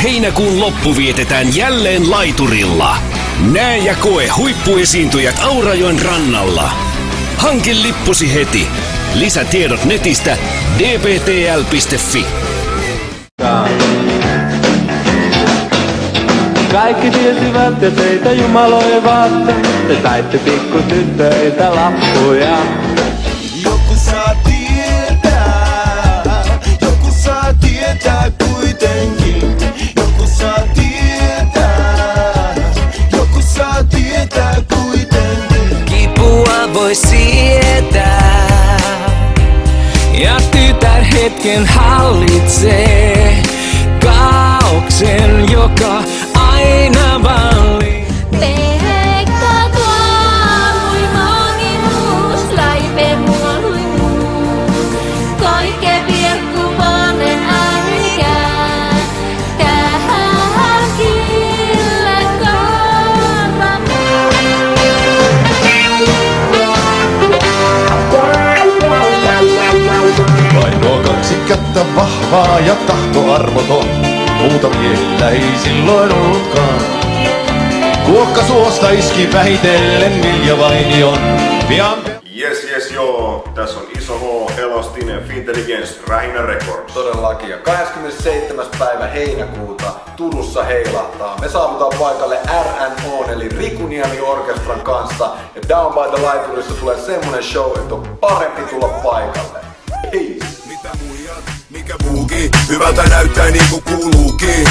Heinäkuun loppu vietetään jälleen laiturilla. Näe ja koe huippuesiintyjät Aurajoen rannalla. Hanki lippusi heti. Lisätiedot netistä dptl.fi. Kaikki tiesivät ja teitä jumaloivat. Te saitte pikku tyttöiltä lappuja. Joku saa tietää kuitenkin. Joku saa tietää kuitenkin. Kipua voi sietää ja tytär hetken hallitsee kaaoksen, joka aina vallii. Pekka tuoi moni muus, laipe muolui muu. Koike virkku ponen äikää, tähän kille korva Vain nuo kaksi kättä vahvaa ja tahtoarvoton. Muuta miehillä ei silloin ollutkaan. Kuokka suosta iski vähitellen Milja Vainion. Pian... Yes joo. Tässä on iso H, Elostinen, Fintelligence, Rähinä Records. Todellakin. Ja 27. päivä heinäkuuta Turussa heilahtaa. Me saavutaan paikalle RNO eli Rikuniemi Orkestran kanssa. Ja Down by the Laiturissa tulee semmonen show, että on parempi tulla paikalle. Peace! Mitä muijat, mikä muukin, hyvältä näyttää niinku kuuluukin.